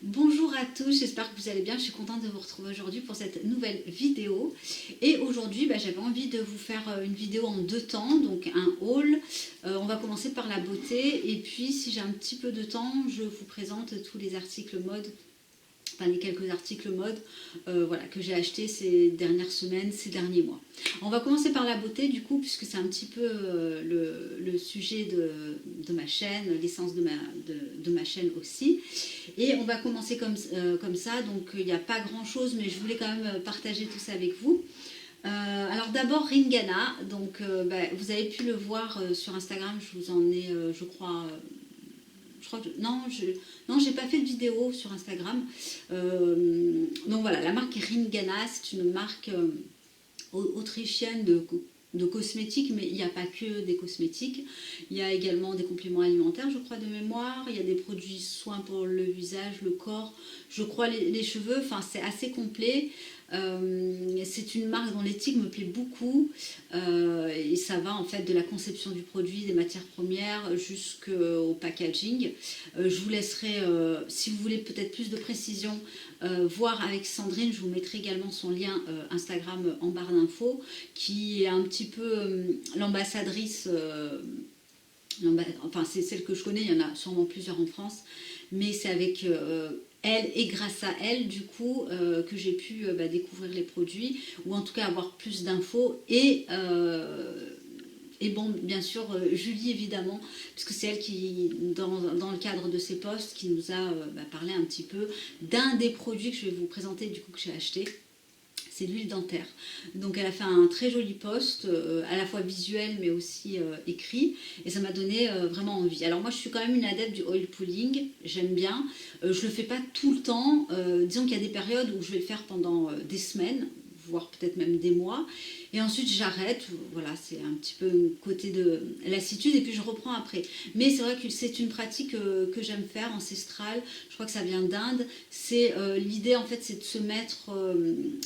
Bonjour à tous, j'espère que vous allez bien. Je suis contente de vous retrouver aujourd'hui pour cette nouvelle vidéo. Et aujourd'hui, j'avais envie de vous faire une vidéo en deux temps, donc un haul. On va commencer par la beauté et puis si j'ai un petit peu de temps, je vous présente tous les articles mode, enfin les quelques articles mode voilà, que j'ai achetés ces dernières semaines, ces derniers mois. On va commencer par la beauté du coup, puisque c'est un petit peu le sujet de ma chaîne, l'essence de ma chaîne aussi. Et on va commencer comme ça, donc il n'y a pas grand chose, mais je voulais quand même partager tout ça avec vous. Alors d'abord Ringana, donc vous avez pu le voir sur Instagram, je vous en ai, je crois que non, j'ai pas fait de vidéo sur Instagram. Donc voilà, la marque Ringana, c'est une marque autrichienne de cosmétiques, mais il n'y a pas que des cosmétiques. Il y a également des compléments alimentaires, je crois, de mémoire. Il y a des produits soins pour le visage, le corps, je crois les cheveux. Enfin, c'est assez complet. C'est une marque dont l'éthique me plaît beaucoup et ça va en fait de la conception du produit, des matières premières jusqu'au packaging. Je vous laisserai, si vous voulez peut-être plus de précision, voir avec Sandrine. Je vous mettrai également son lien Instagram en barre d'infos, qui est un petit peu l'ambassadrice, enfin c'est celle que je connais, il y en a sûrement plusieurs en France, mais c'est avec elle et grâce à elle du coup que j'ai pu découvrir les produits, ou en tout cas avoir plus d'infos, et bon, bien sûr, Julie évidemment, puisque c'est elle qui, dans le cadre de ses posts, qui nous a parlé un petit peu d'un des produits que je vais vous présenter du coup que j'ai acheté. C'est l'huile dentaire. Donc elle a fait un très joli post, à la fois visuel mais aussi écrit, et ça m'a donné vraiment envie. Alors moi je suis quand même une adepte du oil pulling, j'aime bien. Je le fais pas tout le temps, disons qu'il y a des périodes où je vais le faire pendant des semaines, voire peut-être même des mois, et ensuite j'arrête. Voilà, c'est un petit peu côté de lassitude, et puis je reprends après. Mais c'est vrai que c'est une pratique que j'aime faire, ancestrale. Je crois que ça vient d'Inde. C'est l'idée en fait, c'est de se mettre,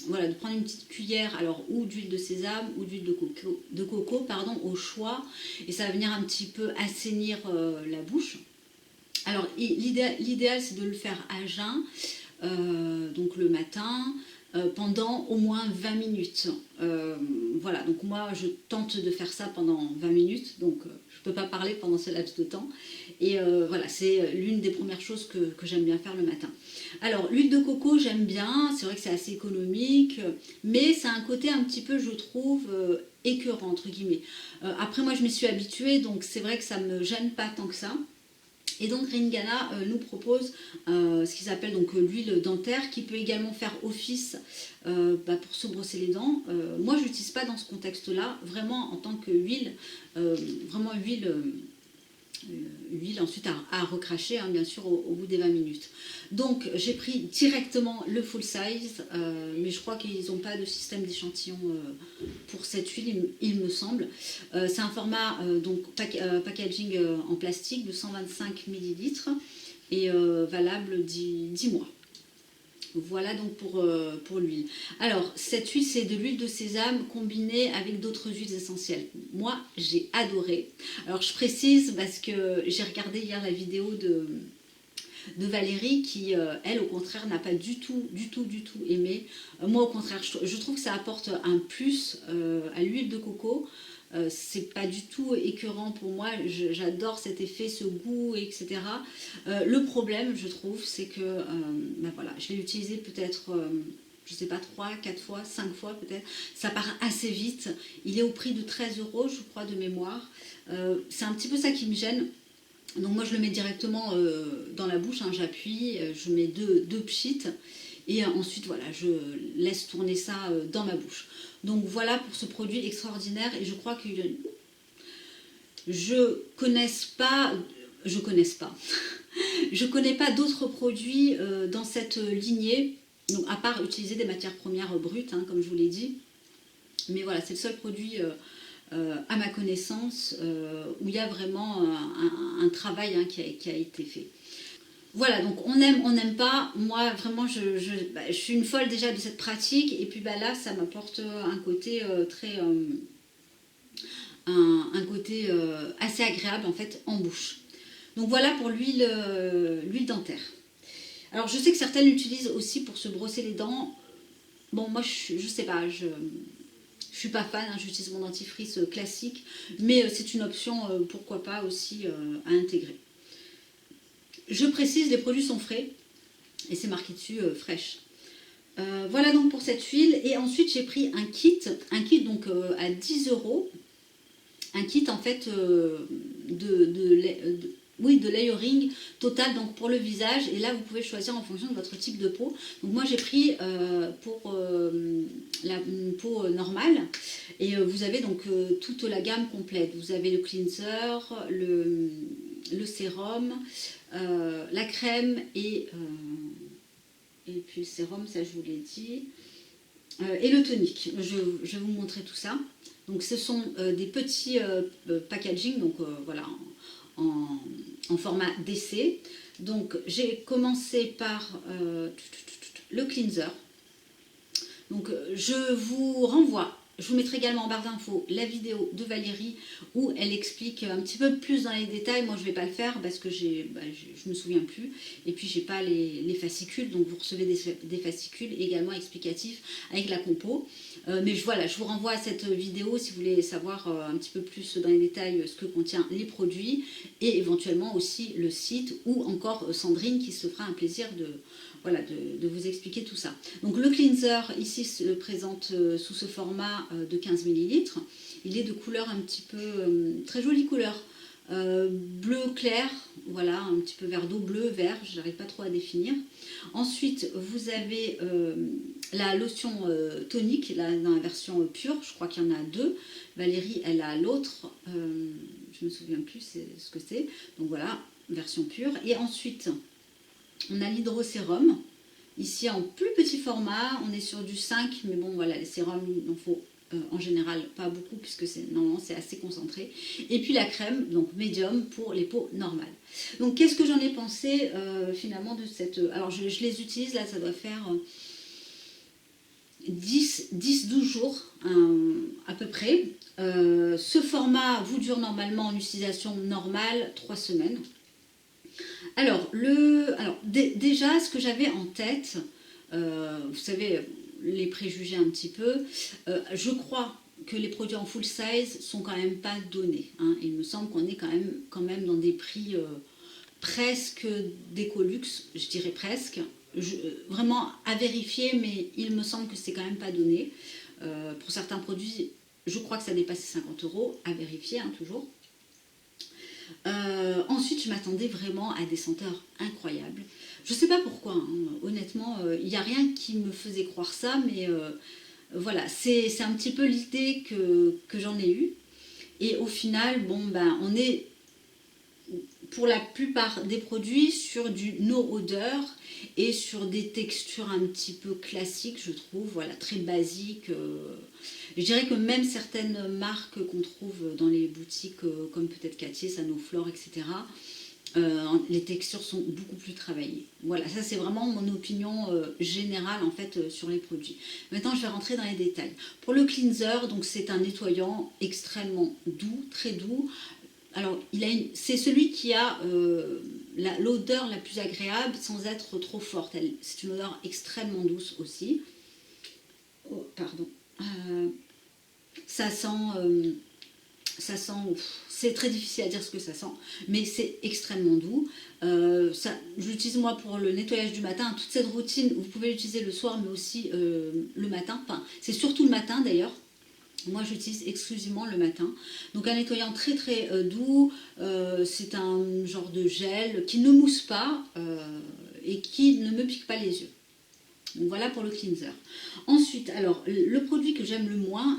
voilà, de prendre une petite cuillère, alors ou d'huile de sésame ou d'huile de coco, pardon, au choix, et ça va venir un petit peu assainir la bouche. Alors l'idéal c'est de le faire à jeun, donc le matin, pendant au moins 20 minutes. Voilà, donc moi je tente de faire ça pendant 20 minutes, donc je ne peux pas parler pendant ce laps de temps. Et voilà, c'est l'une des premières choses que j'aime bien faire le matin. Alors l'huile de coco j'aime bien, c'est vrai que c'est assez économique, mais c'est un côté un petit peu, je trouve, écœurant entre guillemets. Après moi je m'y suis habituée, donc c'est vrai que ça ne me gêne pas tant que ça. Et donc Ringana nous propose ce qu'ils appellent donc l'huile dentaire, qui peut également faire office pour se brosser les dents. Moi je l'utilise pas dans ce contexte-là, vraiment en tant que huile, vraiment huile ensuite à recracher, hein, bien sûr au bout des 20 minutes. Donc j'ai pris directement le full size, mais je crois qu'ils n'ont pas de système d'échantillon pour cette huile, il me semble. C'est un format packaging en plastique de 125 millilitres et valable 10 mois. Voilà donc pour l'huile. Alors cette huile, c'est de l'huile de sésame combinée avec d'autres huiles essentielles. Moi j'ai adoré. Alors je précise parce que j'ai regardé hier la vidéo de Valérie qui, elle, au contraire, n'a pas du tout aimé. Moi, au contraire, je trouve que ça apporte un plus à l'huile de coco. C'est pas du tout écœurant pour moi, j'adore cet effet, ce goût, etc. Le problème, je trouve, c'est que voilà, je l'ai utilisé peut-être, je sais pas, 3, 4 fois, 5 fois peut-être. Ça part assez vite. Il est au prix de 13 euros, je crois, de mémoire. C'est un petit peu ça qui me gêne. Donc moi je le mets directement dans la bouche, hein, j'appuie, je mets deux pchites, et ensuite voilà, je laisse tourner ça dans ma bouche. Donc voilà pour ce produit extraordinaire, et je crois que je connais pas d'autres produits dans cette lignée, donc à part utiliser des matières premières brutes, hein, comme je vous l'ai dit. Mais voilà, c'est le seul produit à ma connaissance où il y a vraiment un travail, hein, qui a été fait. Voilà, donc on n'aime pas. Moi, vraiment, je suis une folle déjà de cette pratique. Et puis là, ça m'apporte un côté un côté assez agréable en fait en bouche. Donc voilà pour l'huile dentaire. Alors je sais que certaines l'utilisent aussi pour se brosser les dents. Bon, moi je sais pas, je suis pas fan, hein, j'utilise mon dentifrice classique, mais c'est une option, pourquoi pas aussi à intégrer. Je précise, les produits sont frais et c'est marqué dessus fraîche. Voilà donc pour cette huile. Et ensuite j'ai pris un kit donc à 10 euros. Un kit en fait oui, de layering total donc pour le visage. Et là vous pouvez choisir en fonction de votre type de peau. Donc moi j'ai pris pour une peau normale. Et vous avez donc toute la gamme complète. Vous avez le cleanser, le sérum, la crème et puis le sérum, ça je vous l'ai dit. Et le tonique. Je vais vous montrer tout ça. Donc ce sont des petits packaging, donc voilà, en format DC. Donc j'ai commencé par le cleanser. Donc je vous renvoie. Je vous mettrai également en barre d'infos la vidéo de Valérie où elle explique un petit peu plus dans les détails. Moi je ne vais pas le faire parce que je ne me souviens plus. Et puis j'ai pas les fascicules, donc vous recevez des fascicules également explicatifs avec la compo. Mais voilà, je vous renvoie à cette vidéo si vous voulez savoir un petit peu plus dans les détails ce que contient les produits et éventuellement aussi le site ou encore Sandrine qui se fera un plaisir de vous expliquer tout ça. Donc le cleanser ici se présente sous ce format de 15 ml. Il est de couleur un petit peu, très jolie couleur, bleu clair, voilà, un petit peu vert d'eau, bleu, vert, je n'arrive pas trop à définir. Ensuite vous avez la lotion tonique, là, dans la version pure, je crois qu'il y en a deux. Valérie elle a l'autre, je ne me souviens plus ce que c'est, donc voilà, version pure. Et ensuite on a l'hydrosérum, ici en plus petit format, on est sur du 5, mais bon voilà, les sérums, il en faut en général pas beaucoup puisque normalement c'est assez concentré. Et puis la crème, donc médium pour les peaux normales. Donc qu'est-ce que j'en ai pensé finalement de cette... Alors je les utilise, là ça doit faire 10-12 jours à peu près. Ce format vous dure normalement en utilisation normale 3 semaines. Alors, déjà, ce que j'avais en tête, vous savez, les préjugés un petit peu, je crois que les produits en full size sont quand même pas donnés. Hein. Il me semble qu'on est quand même dans des prix presque d'écolux, je dirais presque. Vraiment à vérifier, mais il me semble que c'est quand même pas donné. Pour certains produits, je crois que ça dépasse 50 euros, à vérifier hein, toujours. Ensuite, je m'attendais vraiment à des senteurs incroyables. Je ne sais pas pourquoi, hein. Honnêtement, il n'y a rien qui me faisait croire ça, mais voilà, c'est un petit peu l'idée que j'en ai eue. Et au final, bon, ben, on est pour la plupart des produits sur du no odeur et sur des textures un petit peu classiques, je trouve, voilà, très basiques. Je dirais que même certaines marques qu'on trouve dans les boutiques comme peut-être Cattier, Sanoflore, etc., les textures sont beaucoup plus travaillées. Voilà, ça c'est vraiment mon opinion générale en fait sur les produits. Maintenant je vais rentrer dans les détails. Pour le cleanser, donc c'est un nettoyant extrêmement doux, très doux. Alors c'est celui qui a l'odeur la plus agréable sans être trop forte. C'est une odeur extrêmement douce aussi. Oh, pardon. Ça sent, c'est très difficile à dire ce que ça sent, mais c'est extrêmement doux. Je l'utilise moi pour le nettoyage du matin. Toute cette routine, vous pouvez l'utiliser le soir, mais aussi le matin. Enfin, c'est surtout le matin d'ailleurs. Moi, j'utilise exclusivement le matin. Donc, un nettoyant très très doux. C'est un genre de gel qui ne mousse pas et qui ne me pique pas les yeux. Donc, voilà pour le cleanser. Ensuite, alors, le produit que j'aime le moins,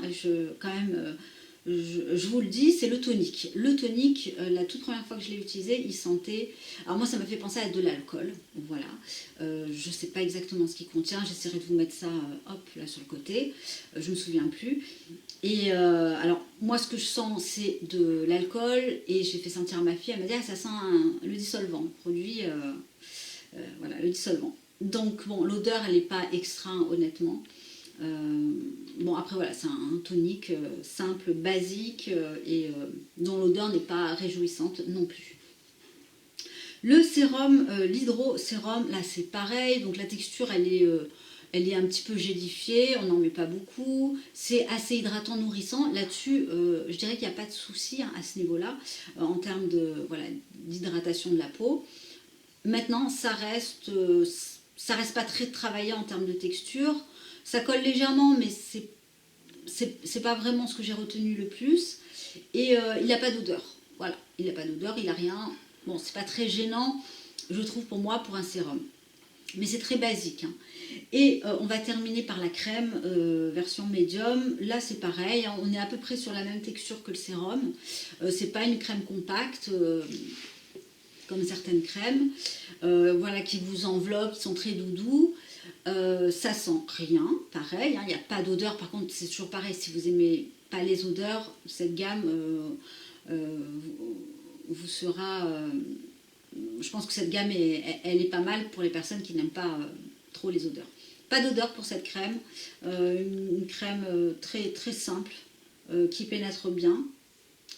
je vous le dis, c'est le tonique. Le tonique, la toute première fois que je l'ai utilisé, il sentait... Alors moi, ça m'a fait penser à de l'alcool. Voilà. Je ne sais pas exactement ce qu'il contient. J'essaierai de vous mettre ça, hop, là sur le côté. Je ne me souviens plus. Et alors, moi, ce que je sens, c'est de l'alcool. Et j'ai fait sentir à ma fille, elle m'a dit, ah, ça sent le dissolvant. Le produit, voilà, le dissolvant. Donc, bon, l'odeur, elle n'est pas extra, honnêtement. Bon après voilà, c'est un tonique simple, basique et dont l'odeur n'est pas réjouissante non plus. Le sérum, l'hydro-sérum, là c'est pareil, donc la texture elle est un petit peu gélifiée, on n'en met pas beaucoup, c'est assez hydratant, nourrissant. Là-dessus, je dirais qu'il n'y a pas de souci hein, à ce niveau-là, en termes de voilà, d'hydratation de la peau. Maintenant, ça reste pas très travaillé en termes de texture. Ça colle légèrement, mais c'est pas vraiment ce que j'ai retenu le plus. Et il n'a pas d'odeur. Voilà, il n'a pas d'odeur, il n'a rien. Bon, c'est pas très gênant, je trouve pour moi, pour un sérum. Mais c'est très basique. Hein. Et on va terminer par la crème version médium. Là, c'est pareil, hein, on est à peu près sur la même texture que le sérum. C'est pas une crème compacte comme certaines crèmes. Voilà, qui vous enveloppent, qui sont très doudous. Ça sent rien, pareil. Il n'y a pas d'odeur. Par contre, c'est toujours pareil. Si vous aimez pas les odeurs, cette gamme vous sera. Je pense que cette gamme elle est pas mal pour les personnes qui n'aiment pas trop les odeurs. Pas d'odeur pour cette crème. Une crème très très simple qui pénètre bien.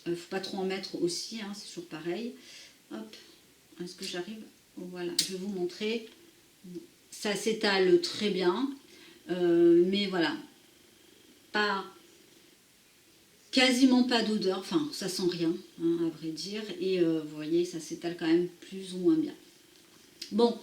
Il ne faut pas trop en mettre aussi, hein, c'est toujours pareil. Hop, est-ce que j'arrive? Voilà, je vais vous montrer. Ça s'étale très bien, mais voilà, quasiment pas d'odeur, enfin ça sent rien, hein, à vrai dire, et vous voyez, ça s'étale quand même plus ou moins bien. Bon,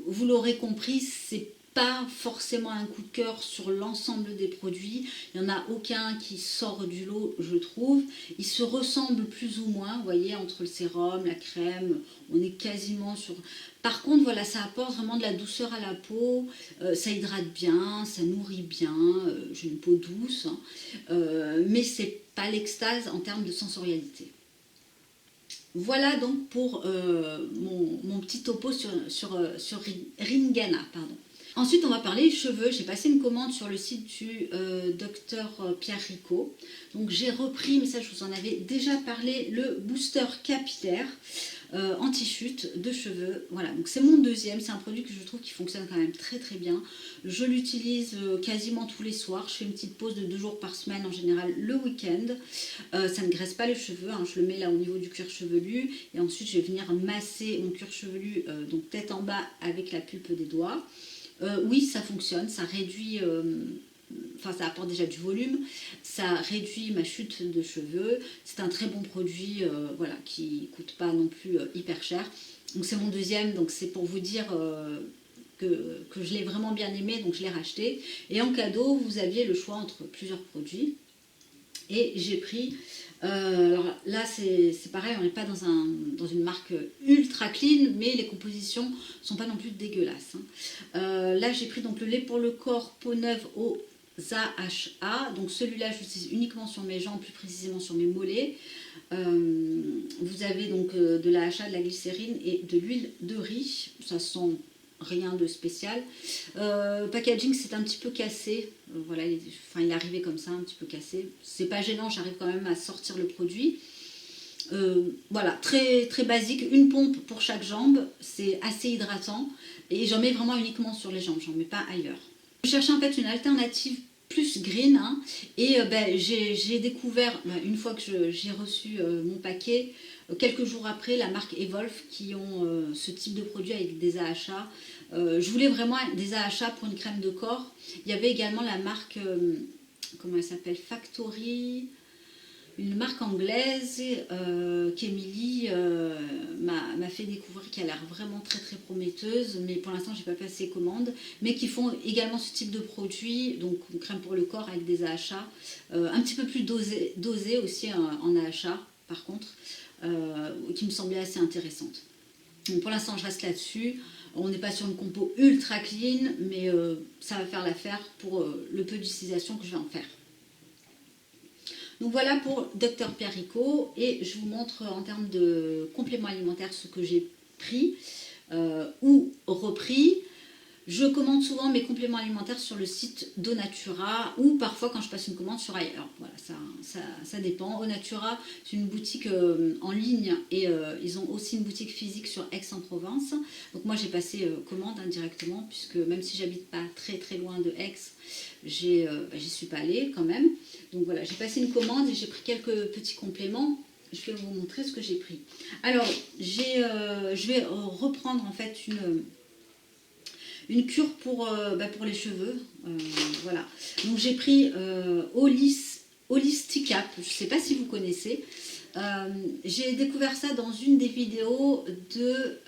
vous l'aurez compris, c'est pas forcément un coup de cœur sur l'ensemble des produits. Il n'y en a aucun qui sort du lot, je trouve. Ils se ressemblent plus ou moins, vous voyez, entre le sérum, la crème, on est quasiment sur... Par contre, voilà, ça apporte vraiment de la douceur à la peau, ça hydrate bien, ça nourrit bien, j'ai une peau douce, hein, mais c'est pas l'extase en termes de sensorialité. Voilà donc pour mon petit topo sur Ringana. Pardon. Ensuite, on va parler cheveux. J'ai passé une commande sur le site du docteur Pierre Ricot. Donc, j'ai repris, mais ça, je vous en avais déjà parlé, le booster capillaire anti-chute de cheveux. Voilà, donc c'est mon deuxième. C'est un produit que je trouve qui fonctionne quand même très très bien. Je l'utilise quasiment tous les soirs. Je fais une petite pause de 2 jours par semaine, en général le week-end. Ça ne graisse pas les cheveux. Hein. Je le mets là au niveau du cuir chevelu. Et ensuite, je vais venir masser mon cuir chevelu, donc tête en bas avec la pulpe des doigts. Oui, ça fonctionne, ça réduit, enfin ça apporte déjà du volume, ça réduit ma chute de cheveux. C'est un très bon produit, voilà, qui ne coûte pas non plus hyper cher. Donc c'est mon deuxième, donc c'est pour vous dire que je l'ai vraiment bien aimé, donc je l'ai racheté. Et en cadeau, vous aviez le choix entre plusieurs produits. Et j'ai pris, alors là c'est pareil, on n'est pas dans une marque ultra clean, mais les compositions ne sont pas non plus dégueulasses. Hein. Là j'ai pris donc le lait pour le corps peau neuve aux AHA, donc celui-là je l'utilise uniquement sur mes jambes, plus précisément sur mes mollets. Vous avez donc de l'AHA, de la glycérine et de l'huile de riz, ça sent rien de spécial. Packaging c'est un petit peu cassé, voilà, il est arrivé comme ça, un petit peu cassé. C'est pas gênant, j'arrive quand même à sortir le produit. Voilà, très, très basique, une pompe pour chaque jambe, c'est assez hydratant et j'en mets vraiment uniquement sur les jambes, j'en mets pas ailleurs. Je cherchais en fait une alternative plus green hein, et j'ai découvert, une fois que j'ai reçu mon paquet, quelques jours après, la marque Evolve qui ont ce type de produit avec des AHA. Je voulais vraiment des AHA pour une crème de corps. Il y avait également la marque, comment elle s'appelle, Factory, une marque anglaise qu'Emilie m'a fait découvrir, qui a l'air vraiment très très prometteuse, mais pour l'instant j'ai pas passé commande, mais qui font également ce type de produit, donc une crème pour le corps avec des AHA, un petit peu plus dosée aussi en AHA par contre, qui me semblait assez intéressante. Donc pour l'instant je reste là-dessus. On n'est pas sur une compo ultra clean, mais ça va faire l'affaire pour le peu d'utilisation que je vais en faire. Donc voilà pour Dr Pierre Ricot, et je vous montre en termes de compléments alimentaires ce que j'ai pris ou repris. Je commande souvent mes compléments alimentaires sur le site d'Onatura ou parfois quand je passe une commande sur ailleurs. Voilà, ça dépend. Onatura, c'est une boutique en ligne et ils ont aussi une boutique physique sur Aix-en-Provence. Donc moi j'ai passé commande indirectement puisque même si j'habite pas très très loin de Aix, j'y suis pas allée quand même. Donc voilà, j'ai passé une commande et j'ai pris quelques petits compléments. je vais vous montrer ce que j'ai pris. Alors, je vais reprendre en fait une cure pour les cheveux. Voilà. Donc j'ai pris Holisticap, je ne sais pas si vous connaissez. J'ai découvert ça dans une des vidéos de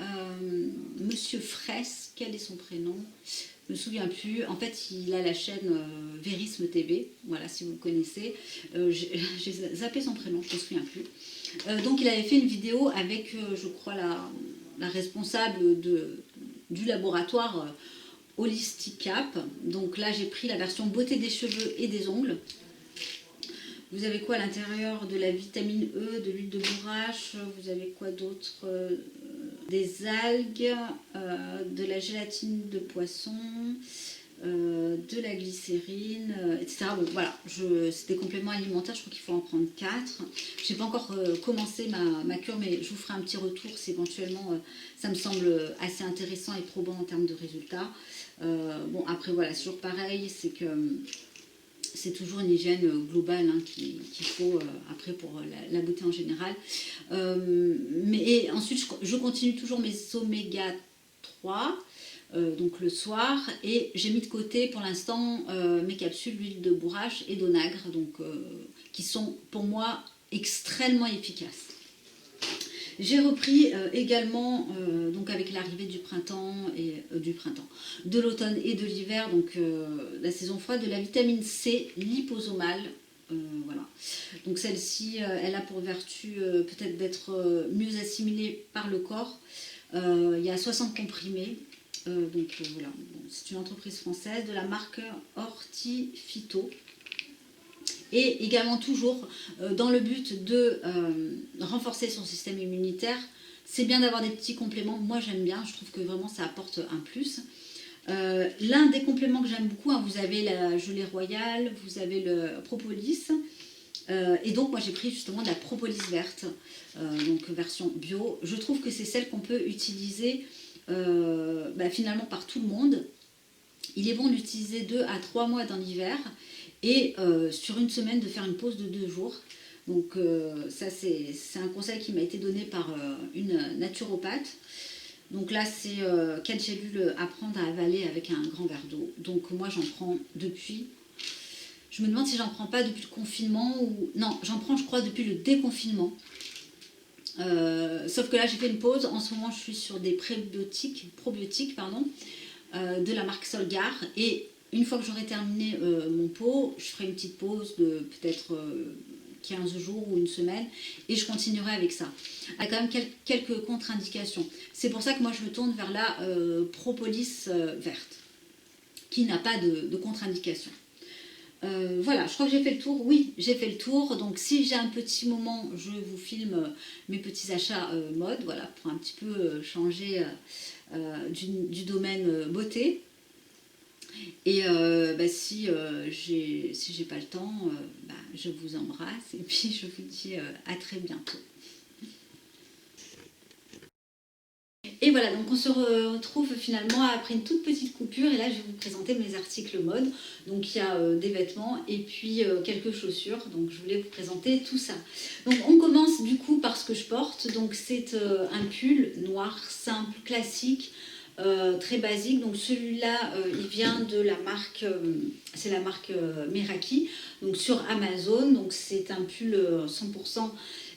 Monsieur Fraisse. Quel est son prénom? Je ne me souviens plus. En fait, il a la chaîne Verisme TV. Voilà, si vous le connaissez. J'ai zappé son prénom, je ne me souviens plus. Donc il avait fait une vidéo avec, je crois, la responsable du laboratoire Holisticap. Donc là, j'ai pris la version beauté des cheveux et des ongles. Vous avez quoi à l'intérieur? De la vitamine E, de l'huile de bourrache, vous avez quoi d'autre? Des algues, de la gélatine de poisson, de la glycérine, etc. Bon, voilà, c'est des compléments alimentaires, je crois qu'il faut en prendre 4. Je n'ai pas encore commencé ma cure, mais je vous ferai un petit retour si éventuellement ça me semble assez intéressant et probant en termes de résultats. Bon, après, voilà, c'est toujours pareil, c'est que c'est toujours une hygiène globale qu'il faut après pour la beauté en général. Et ensuite, je continue toujours mes oméga 3, donc le soir, et j'ai mis de côté pour l'instant mes capsules d'huile de bourrache et d'onagre, donc qui sont pour moi extrêmement efficaces. J'ai repris également, donc avec l'arrivée du printemps, de l'automne et de l'hiver, donc la saison froide, de la vitamine C liposomale. Voilà. Donc celle-ci, elle a pour vertu peut-être d'être mieux assimilée par le corps. Il y a 60 comprimés. Donc voilà, bon, c'est une entreprise française de la marque Hortifito. Et également toujours dans le but de renforcer son système immunitaire. C'est bien d'avoir des petits compléments, moi j'aime bien, je trouve que vraiment ça apporte un plus. L'un des compléments que j'aime beaucoup, vous avez la gelée royale, vous avez le propolis, et donc moi j'ai pris justement de la propolis verte, donc version bio. Je trouve que c'est celle qu'on peut utiliser finalement par tout le monde. Il est bon d'utiliser 2 à 3 mois dans l'hiver, et sur une semaine de faire une pause de 2 jours. Donc ça c'est un conseil qui m'a été donné par une naturopathe. Donc là c'est 4 gélules à prendre à avaler avec un grand verre d'eau. Donc moi j'en prends depuis, je me demande si j'en prends pas depuis le confinement ou... Non, j'en prends je crois depuis le déconfinement. Sauf que là j'ai fait une pause, en ce moment je suis sur des probiotiques de la marque Solgar, et une fois que j'aurai terminé mon pot, je ferai une petite pause de peut-être 15 jours ou une semaine, et je continuerai avec ça. Il y a quand même quelques contre-indications. C'est pour ça que moi je me tourne vers la propolis verte, qui n'a pas de contre-indication. Voilà, je crois que j'ai fait le tour. Oui, j'ai fait le tour. Donc si j'ai un petit moment, je vous filme mes petits achats mode, voilà, pour un petit peu changer du domaine beauté. Et si j'ai pas le temps, je vous embrasse et puis je vous dis à très bientôt. Et voilà, donc on se retrouve finalement après une toute petite coupure, et là je vais vous présenter mes articles mode. Donc il y a des vêtements et puis quelques chaussures, donc je voulais vous présenter tout ça. Donc on commence du coup par ce que je porte, donc c'est un pull noir simple, classique, très basique. Donc celui-là il vient de la marque, c'est la marque Meraki, donc sur Amazon. Donc c'est un pull 100%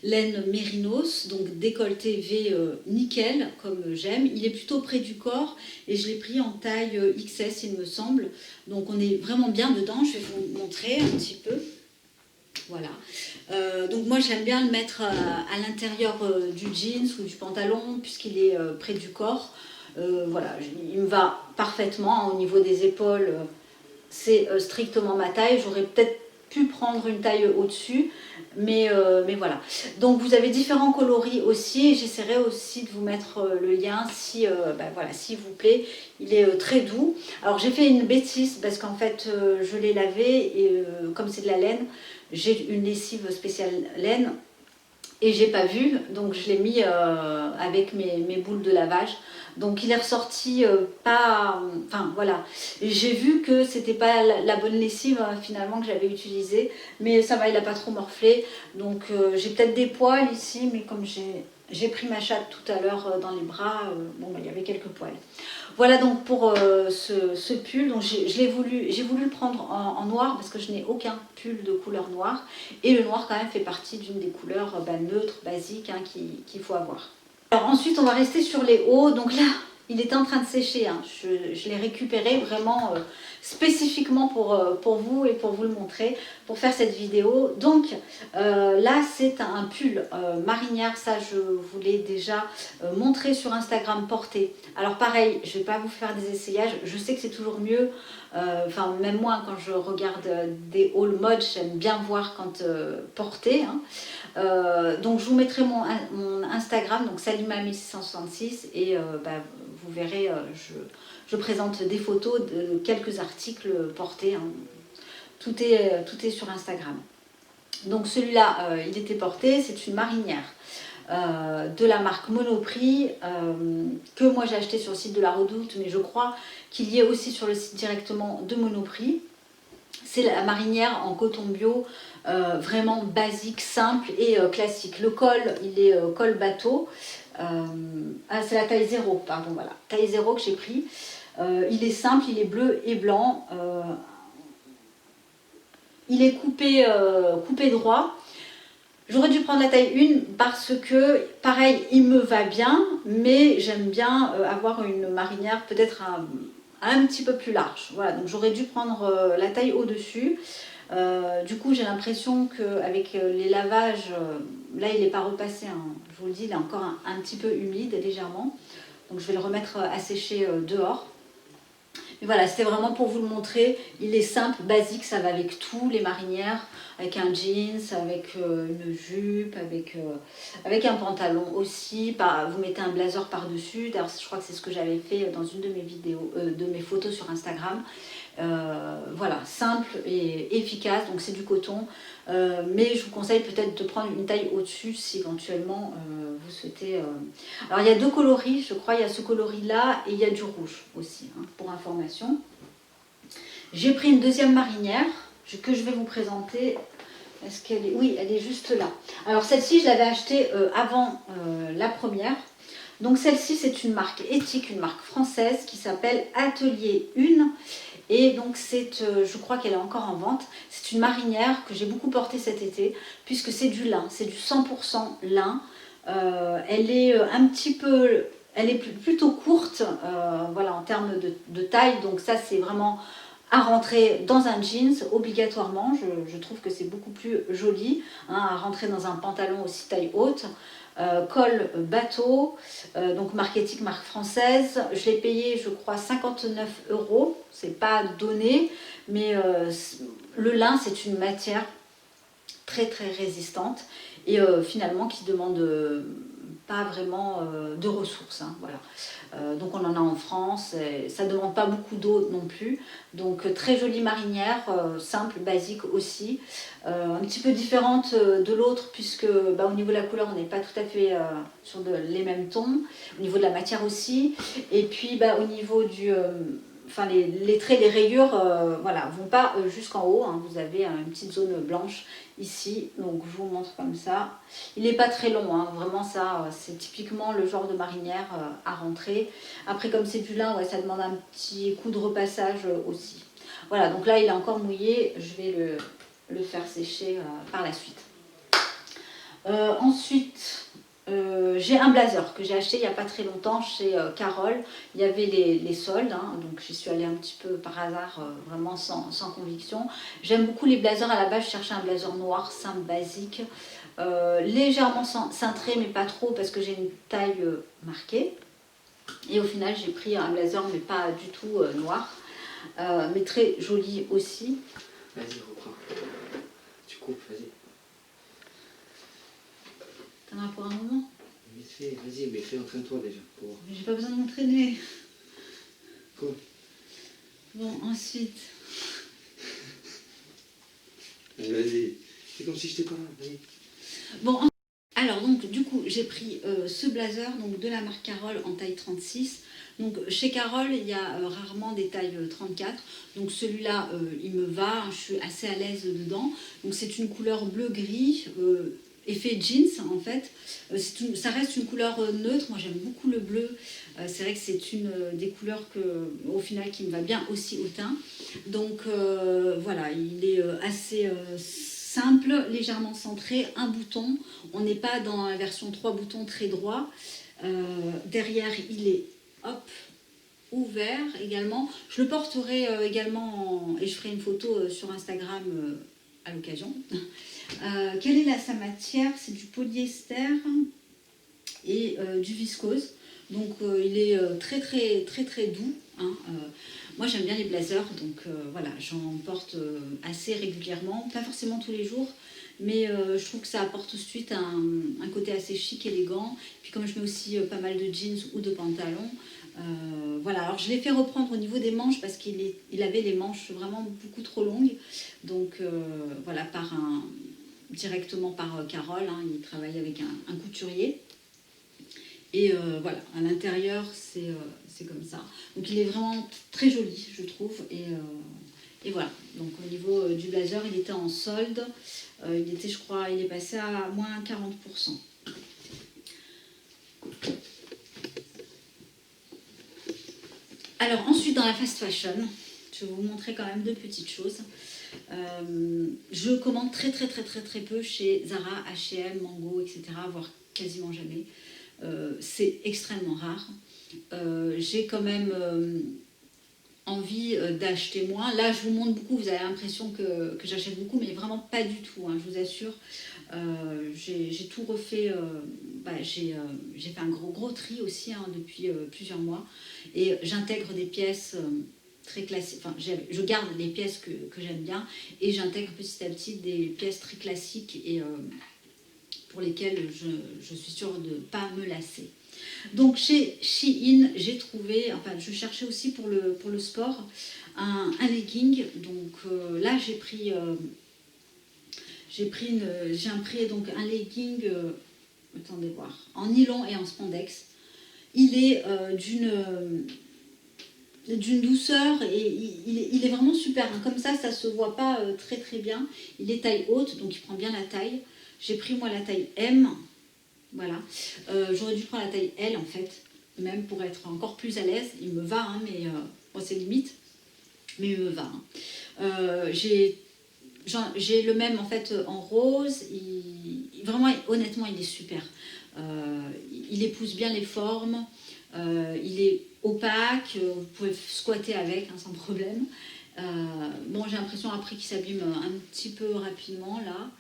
laine mérinos, donc décolleté V nickel comme j'aime. Il est plutôt près du corps et je l'ai pris en taille XS il me semble. Donc on est vraiment bien dedans, je vais vous montrer un petit peu. Voilà. Donc moi j'aime bien le mettre à l'intérieur du jeans ou du pantalon puisqu'il est près du corps. Voilà, il me va parfaitement. Au niveau des épaules, c'est strictement ma taille. J'aurais peut-être pu prendre une taille au-dessus, mais voilà. Donc vous avez différents coloris aussi, et j'essaierai aussi de vous mettre le lien si voilà, s'il vous plaît. Il est très doux. Alors j'ai fait une bêtise parce qu'en fait je l'ai lavé, et comme c'est de la laine, j'ai une lessive spéciale laine, et j'ai pas vu, donc je l'ai mis avec mes boules de lavage. Donc il est ressorti pas... Enfin voilà, j'ai vu que c'était pas la bonne lessive finalement que j'avais utilisée, mais ça va, il a pas trop morflé. Donc j'ai peut-être des poils ici, mais comme j'ai pris ma chatte tout à l'heure dans les bras, bon bah, il y avait quelques poils. Voilà donc pour ce pull, donc j'ai voulu le prendre en noir parce que je n'ai aucun pull de couleur noire. Et le noir quand même fait partie d'une des couleurs neutres, basiques hein, qu'il faut avoir. Alors ensuite on va rester sur les hauts, donc là il était en train de sécher, hein. Je l'ai récupéré vraiment spécifiquement pour vous et pour vous le montrer, pour faire cette vidéo. Donc là c'est un pull marinière, ça je vous l'ai déjà montré sur Instagram porté. Alors pareil, je ne vais pas vous faire des essayages, je sais que c'est toujours mieux, enfin même moi quand je regarde des hauls mode, j'aime bien voir quand porté. Hein. Donc je vous mettrai mon Instagram, donc Salima1666 et vous verrez, je présente des photos de quelques articles portés, hein. Tout est sur Instagram. Donc celui-là, il était porté, c'est une marinière de la marque Monoprix que moi j'ai acheté sur le site de la Redoute, mais je crois qu'il y est aussi sur le site directement de Monoprix. C'est la marinière en coton bio, vraiment basique, simple et classique. Le col, il est col bateau. C'est la taille 0, pardon, voilà. Taille 0 que j'ai pris. Il est simple, il est bleu et blanc. Il est coupé droit. J'aurais dû prendre la taille 1 parce que, pareil, il me va bien, mais j'aime bien avoir une marinière peut-être un petit peu plus large. Voilà, donc j'aurais dû prendre la taille au-dessus. Du coup, j'ai l'impression qu'avec les lavages, là, il n'est pas repassé, hein, je vous le dis, il est encore un petit peu humide, légèrement. Donc, je vais le remettre à sécher dehors. Mais voilà, c'était vraiment pour vous le montrer. Il est simple, basique, ça va avec tout, les marinières, avec un jeans, avec une jupe, avec un pantalon aussi. Vous mettez un blazer par-dessus. D'ailleurs, je crois que c'est ce que j'avais fait dans une de mes vidéos, de mes photos sur Instagram. Voilà, simple et efficace, donc c'est du coton. Mais je vous conseille peut-être de prendre une taille au-dessus si éventuellement vous souhaitez. Alors il y a deux coloris, je crois, il y a ce coloris-là et il y a du rouge aussi, hein, pour information. J'ai pris une deuxième marinière que je vais vous présenter. Est-ce qu'elle est... Oui, elle est juste là. Alors celle-ci, je l'avais achetée avant la première. Donc celle-ci, c'est une marque éthique, une marque française qui s'appelle Atelier 1. Et donc je crois qu'elle est encore en vente. C'est une marinière que j'ai beaucoup portée cet été, puisque c'est du lin, c'est du 100% lin. Elle est un petit peu, elle est plutôt courte, voilà, en termes de taille. Donc ça, c'est vraiment à rentrer dans un jeans obligatoirement. Je trouve que c'est beaucoup plus joli, hein, à rentrer dans un pantalon aussi taille haute. Col bateau, donc marque éthique, marque française. Je l'ai payé, je crois, 59 €. C'est pas donné, mais le lin, c'est une matière très très résistante et finalement qui demande pas vraiment de ressources, hein, voilà. Donc on en a en France, et ça ne demande pas beaucoup d'eau non plus, donc très jolie marinière, simple, basique aussi, un petit peu différente de l'autre puisque au niveau de la couleur on n'est pas tout à fait sur les mêmes tons, au niveau de la matière aussi, et puis au niveau du... Enfin, les traits, les rayures, voilà, vont pas jusqu'en haut, hein. Vous avez une petite zone blanche ici, donc je vous montre comme ça. Il n'est pas très long, hein. Vraiment ça, c'est typiquement le genre de marinière à rentrer. Après, comme c'est du lin, ouais, ça demande un petit coup de repassage aussi. Voilà, donc là il est encore mouillé, je vais le faire sécher par la suite. Ensuite... j'ai un blazer que j'ai acheté il n'y a pas très longtemps chez Carole. Il y avait les soldes, hein, donc j'y suis allée un petit peu par hasard, vraiment sans conviction. J'aime beaucoup les blazers. À la base, je cherchais un blazer noir, simple, basique, légèrement cintré, mais pas trop parce que j'ai une taille marquée. Et au final, j'ai pris un blazer, mais pas du tout noir, mais très joli aussi. Vas-y, reprends. Tu coupes, vas-y. T'en as pour un moment? Vite fait, vas-y, mais fais, entraîne-toi déjà. Pour... Mais j'ai pas besoin de m'entraîner. Cool. Bon, ensuite... Vas-y. C'est comme si j'étais pas là, vas-y. Bon, Alors donc du coup j'ai pris ce blazer donc, de la marque Carole en taille 36. Donc chez Carole il y a rarement des tailles 34. Donc celui-là il me va, je suis assez à l'aise dedans. Donc c'est une couleur bleu-gris, effet jeans en fait. Ça reste une couleur neutre, moi j'aime beaucoup le bleu. C'est vrai que c'est une des couleurs au final qui me va bien aussi au teint. Donc voilà, il est assez simple, légèrement centré, un bouton. On n'est pas dans la version 3 boutons très droit. Derrière, il est hop, ouvert également. Je le porterai également et je ferai une photo sur Instagram à l'occasion. Quelle est sa matière? C'est du polyester et du viscose. Donc il est très doux. Hein. Moi j'aime bien les blazers, donc voilà, j'en porte assez régulièrement, pas forcément tous les jours, mais je trouve que ça apporte tout de suite un côté assez chic, élégant. Puis comme je mets aussi pas mal de jeans ou de pantalons, voilà. Alors je l'ai fait reprendre au niveau des manches parce qu'il avait les manches vraiment beaucoup trop longues, donc voilà, directement par Carole, hein, il travaille avec un couturier. Et voilà, à l'intérieur, c'est comme ça. Donc il est vraiment très joli, je trouve. Et voilà, donc au niveau du blazer, il était en solde. Il était, je crois, il est passé à moins 40%. Alors ensuite, dans la fast fashion, je vais vous montrer quand même deux petites choses. Je commande très peu chez Zara, H&M, Mango, etc., voire quasiment jamais. C'est extrêmement rare. J'ai quand même envie d'acheter moins. Là, je vous montre beaucoup, vous avez l'impression que j'achète beaucoup, mais vraiment pas du tout, hein, je vous assure. J'ai tout refait, j'ai fait un gros tri aussi hein, depuis plusieurs mois. Et j'intègre des pièces très classiques, enfin, je garde les pièces que j'aime bien et j'intègre petit à petit des pièces très classiques et pour lesquelles je suis sûre de ne pas me lasser. Donc chez Shein, j'ai trouvé, enfin je cherchais aussi pour le sport, un legging. Donc là j'ai pris donc un legging, attendez voir, en nylon et en spandex. Il est d'une douceur et il est vraiment super. Comme ça se voit pas très bien. Il est taille haute, donc il prend bien la taille. J'ai pris moi la taille M. Voilà. J'aurais dû prendre la taille L en fait, même pour être encore plus à l'aise. Il me va, hein, mais bon, c'est limite, mais il me va. Hein. J'ai le même en fait en rose. Vraiment, honnêtement, il est super. Il épouse bien les formes. Il est opaque. Vous pouvez squatter avec hein, sans problème. Bon, j'ai l'impression après qu'il s'abîme un petit peu rapidement là.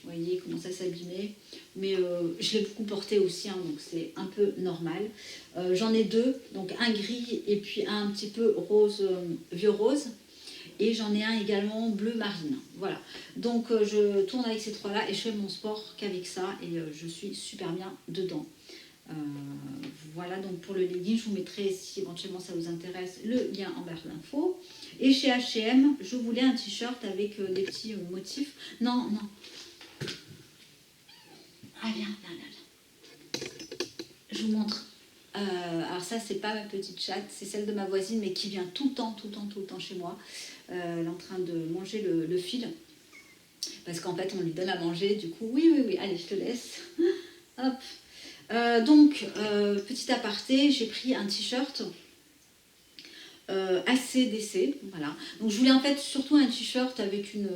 Vous voyez, il commence à s'abîmer. Mais je l'ai beaucoup porté aussi, hein, donc c'est un peu normal. J'en ai deux, donc un gris et puis un petit peu rose, vieux rose. Et j'en ai un également bleu marine. Voilà. Donc je tourne avec ces trois-là et je fais mon sport qu'avec ça. Et je suis super bien dedans. Voilà, donc pour le legging, je vous mettrai, si éventuellement ça vous intéresse, le lien en barre d'infos. Et chez H&M, je voulais un t-shirt avec des petits motifs. Non. Ah, viens. Je vous montre. Alors ça, c'est pas ma petite chatte, c'est celle de ma voisine, mais qui vient tout le temps chez moi. Elle est en train de manger le fil. Parce qu'en fait, on lui donne à manger. Du coup, oui, allez, je te laisse. Hop. Donc, petit aparté, j'ai pris un t-shirt ACDC, voilà. Donc je voulais en fait surtout un t-shirt avec une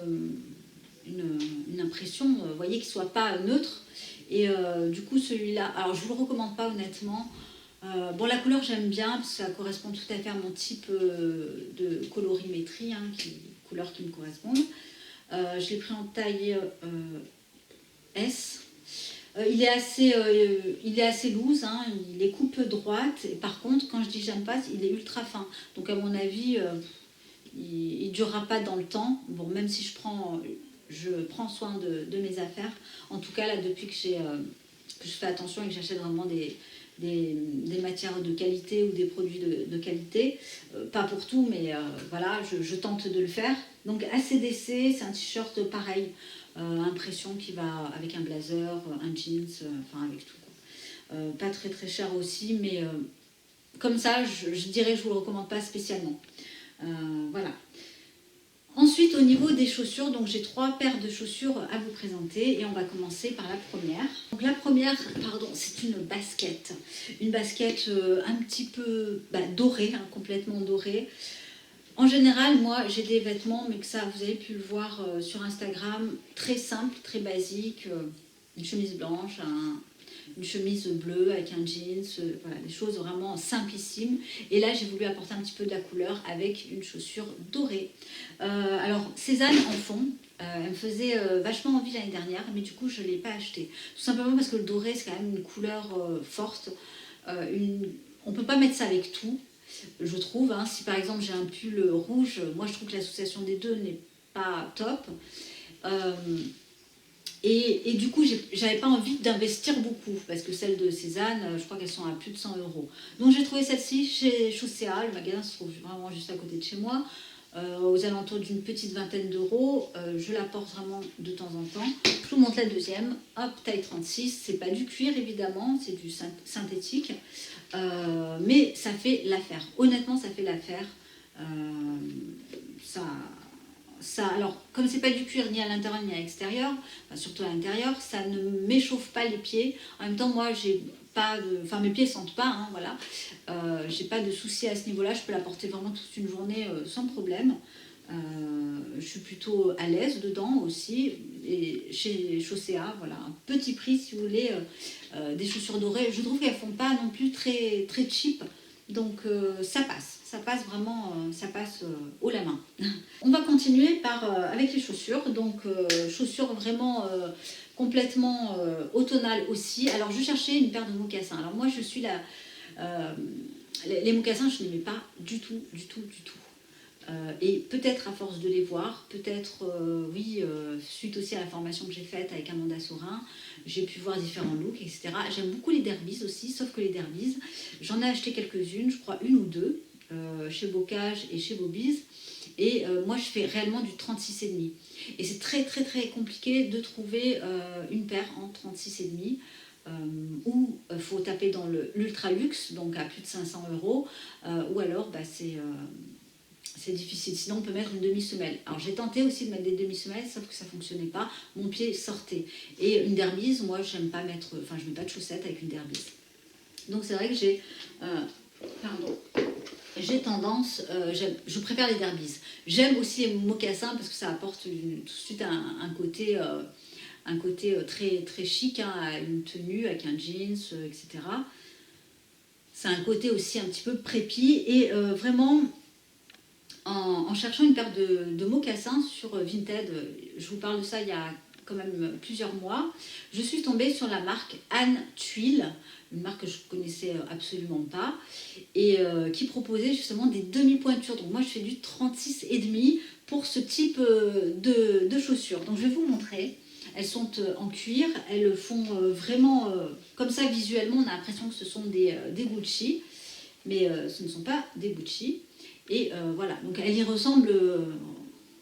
impression, vous voyez, qui soit pas neutre. Et du coup celui-là, alors je vous le recommande pas honnêtement. Bon, la couleur j'aime bien parce que ça correspond tout à fait à mon type de colorimétrie, hein, couleurs qui me correspondent. Je l'ai pris en taille S. Il est assez loose, hein, il est coupe droite. Et par contre, quand je dis j'aime pas, il est ultra fin. Donc à mon avis, il ne durera pas dans le temps. Bon, même si je prends soin de mes affaires. En tout cas, là, depuis que je fais attention et que j'achète vraiment des matières de qualité ou des produits de qualité. Pas pour tout, mais voilà, je tente de le faire. Donc ACDC, c'est un t-shirt pareil, impression qui va avec un blazer, un jeans, enfin avec tout. Pas très très cher aussi, mais comme ça, je dirais que je ne vous le recommande pas spécialement. Voilà. Ensuite, au niveau des chaussures, donc j'ai 3 paires de chaussures à vous présenter et on va commencer par la première. Donc la première, pardon, c'est une basket. Une basket un petit peu dorée, hein, complètement dorée. En général, moi, j'ai des vêtements, mais que ça, vous avez pu le voir sur Instagram, très simple, très basique. Une chemise blanche, une chemise bleue avec un jeans, voilà, des choses vraiment simplissimes. Et là, j'ai voulu apporter un petit peu de la couleur avec une chaussure dorée. Alors, Cézanne en fond, elle me faisait vachement envie l'année dernière, mais du coup, je ne l'ai pas acheté. Tout simplement parce que le doré, c'est quand même une couleur forte. On ne peut pas mettre ça avec tout, je trouve. Hein. Si par exemple, j'ai un pull rouge, moi, je trouve que l'association des deux n'est pas top. Et du coup, j'avais pas envie d'investir beaucoup, parce que celles de Cézanne, je crois qu'elles sont à plus de 100 €. Donc j'ai trouvé celle-ci chez Chaussea, le magasin se trouve vraiment juste à côté de chez moi, aux alentours d'une petite vingtaine d'euros. Je la porte vraiment de temps en temps. Je vous montre la deuxième, hop, taille 36, c'est pas du cuir évidemment, c'est du synthétique, mais ça fait l'affaire. Honnêtement, ça fait l'affaire. Alors, comme c'est pas du cuir ni à l'intérieur ni à l'extérieur, enfin, surtout à l'intérieur, ça ne m'échauffe pas les pieds. En même temps, moi, j'ai pas de, enfin mes pieds sentent pas, hein, voilà. J'ai pas de souci à ce niveau-là. Je peux la porter vraiment toute une journée sans problème. Je suis plutôt à l'aise dedans aussi. Et chez Chaussea, voilà, un petit prix si vous voulez, des chaussures dorées. Je trouve qu'elles font pas non plus très très cheap. Donc ça passe vraiment, ça passe haut la main. On va continuer avec les chaussures, donc chaussures vraiment complètement automnales aussi. Alors je cherchais une paire de mocassins. Alors moi je suis les mocassins je n'aimais pas du tout. Et peut-être à force de les voir, peut-être suite aussi à la formation que j'ai faite avec Amanda Saurin, j'ai pu voir différents looks, etc. J'aime beaucoup les derbies aussi, sauf que les derbies, j'en ai acheté quelques-unes, je crois une ou deux, chez Bocage et chez Bobies. Et moi je fais réellement du 36,5. Et c'est très très très compliqué de trouver une paire en 36,5. Ou il faut taper dans l'ultra luxe, donc à plus de 500 €, ou alors c'est difficile, sinon on peut mettre une demi-semelle. Alors j'ai tenté aussi de mettre des demi-semelles, sauf que ça ne fonctionnait pas, mon pied sortait. Et une derbise, moi j'aime pas mettre, enfin je mets pas de chaussettes avec une derbise. Donc c'est vrai que j'ai tendance, je préfère les derbises. J'aime aussi les mocassins parce que ça apporte tout de suite un côté très, très chic, hein, à une tenue avec un jeans, etc. C'est un côté aussi un petit peu prépi et vraiment... En cherchant une paire de mocassins sur Vinted, je vous parle de ça il y a quand même plusieurs mois, je suis tombée sur la marque Anne Tuile, une marque que je ne connaissais absolument pas, et qui proposait justement des demi-pointures. Donc moi je fais du 36,5 pour ce type de chaussures. Donc je vais vous montrer. Elles sont en cuir, elles font vraiment, comme ça visuellement on a l'impression que ce sont des Gucci, mais ce ne sont pas des Gucci. Et voilà, donc elle y ressemble,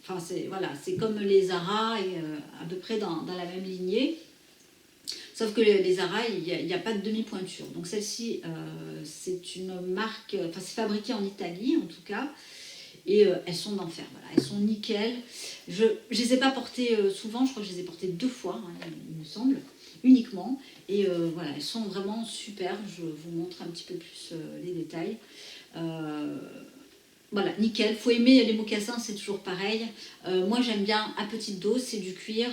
enfin c'est comme les Zara, et à peu près dans la même lignée. Sauf que les Zara, il n'y a pas de demi-pointure. Donc celle-ci, c'est une marque, enfin c'est fabriqué en Italie en tout cas. Et elles sont d'enfer, voilà, elles sont nickel. Je ne les ai pas portées souvent, je crois que je les ai portées 2 fois, hein, il me semble, uniquement. Et voilà, elles sont vraiment super. Je vous montre un petit peu plus les détails. Voilà, nickel. Faut aimer les mocassins, c'est toujours pareil. Moi, j'aime bien à petite dose, c'est du cuir.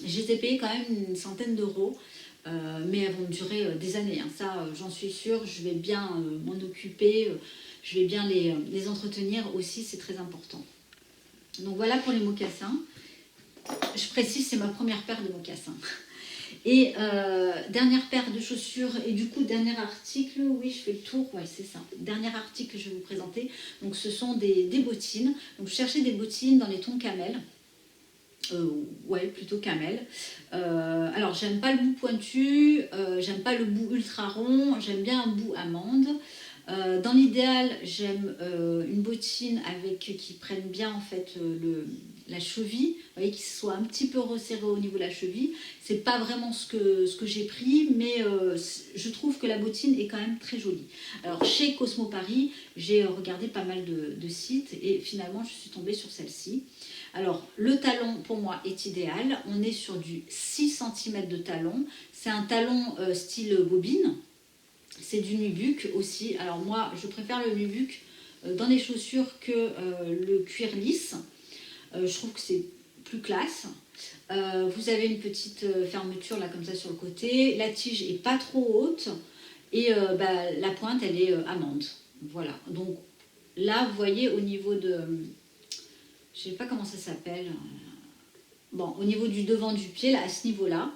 Je les ai payés quand même une centaine d'euros, mais elles vont durer des années. Hein. Ça, j'en suis sûre. Je vais bien m'en occuper. Je vais bien les entretenir aussi, c'est très important. Donc voilà pour les mocassins. Je précise, c'est ma première paire de mocassins. Et dernière paire de chaussures, et du coup dernier article, oui je fais le tour, ouais c'est ça, dernier article que je vais vous présenter, donc ce sont des bottines, donc je cherchais des bottines dans les tons camel, Ouais, plutôt camel. Alors, j'aime pas le bout pointu, j'aime pas le bout ultra rond, j'aime bien un bout amande. Dans l'idéal, j'aime une bottine qui prenne bien en fait la cheville, vous voyez, qui soit un petit peu resserrée au niveau de la cheville. C'est pas vraiment ce que j'ai pris, mais je trouve que la bottine est quand même très jolie. Alors chez Cosmo Paris, j'ai regardé pas mal de sites et finalement je suis tombée sur celle-ci. Alors le talon pour moi est idéal, on est sur du 6 cm de talon, c'est un talon style bobine. C'est du nubuck aussi. Alors moi, je préfère le nubuck dans les chaussures que le cuir lisse. Je trouve que c'est plus classe. Vous avez une petite fermeture là comme ça sur le côté. La tige est pas trop haute et la pointe elle est amande. Voilà. Donc là, vous voyez au niveau de, je sais pas comment ça s'appelle. Bon, au niveau du devant du pied là, à ce niveau-là.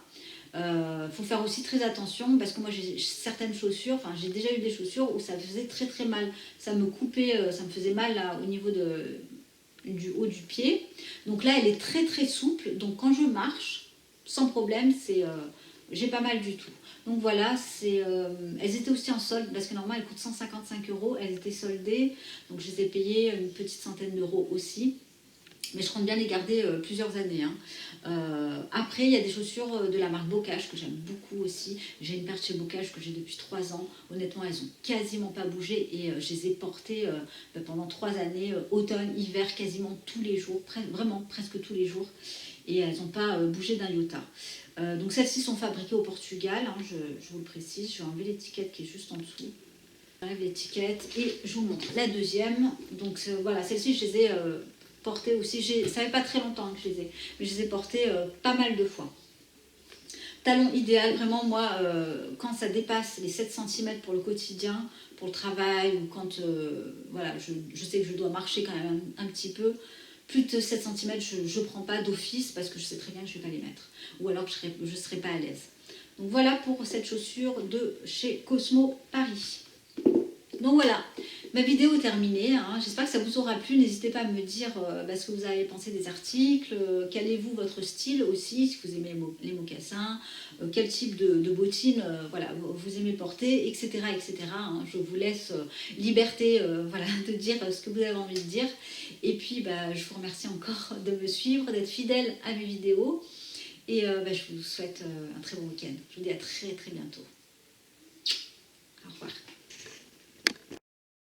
Faut faire aussi très attention parce que moi j'ai certaines chaussures, enfin j'ai déjà eu des chaussures où ça faisait très très mal, ça me coupait, ça me faisait mal là, au niveau du haut du pied. Donc là elle est très très souple, donc quand je marche sans problème, j'ai pas mal du tout. Donc voilà, elles étaient aussi en solde parce que normalement elles coûtent 155 €, elles étaient soldées, donc je les ai payées une petite centaine d'euros aussi. Mais je compte bien les garder plusieurs années. Hein. Après, il y a des chaussures de la marque Bocage que j'aime beaucoup aussi. J'ai une paire de chez Bocage que j'ai depuis 3 ans. Honnêtement, elles n'ont quasiment pas bougé et je les ai portées pendant 3 années, automne, hiver, quasiment tous les jours, vraiment presque tous les jours. Et elles n'ont pas bougé d'un iota. Donc celles-ci sont fabriquées au Portugal, hein, je vous le précise. Je vais enlever l'étiquette qui est juste en dessous. J'enlève l'étiquette et je vous montre la deuxième. Donc voilà, celle-ci, je les ai portées aussi. Ça fait pas très longtemps que je les ai, mais je les ai portées pas mal de fois. Talon idéal, vraiment moi, quand ça dépasse les 7 cm pour le quotidien, pour le travail, ou quand voilà, je sais que je dois marcher quand même un petit peu, plus de 7 cm, je ne prends pas d'office parce que je sais très bien que je ne vais pas les mettre. Ou alors que je ne serai pas à l'aise. Donc voilà pour cette chaussure de chez Cosmo Paris. Donc voilà, ma vidéo est terminée. Hein. J'espère que ça vous aura plu. N'hésitez pas à me dire ce que vous avez pensé des articles. Quel est vous votre style aussi, si vous aimez les mocassins. Quel type de bottines voilà, vous aimez porter, etc. etc. Hein. Je vous laisse liberté voilà, de dire ce que vous avez envie de dire. Et puis je vous remercie encore de me suivre, d'être fidèle à mes vidéos. Et je vous souhaite un très bon week-end. Je vous dis à très très bientôt.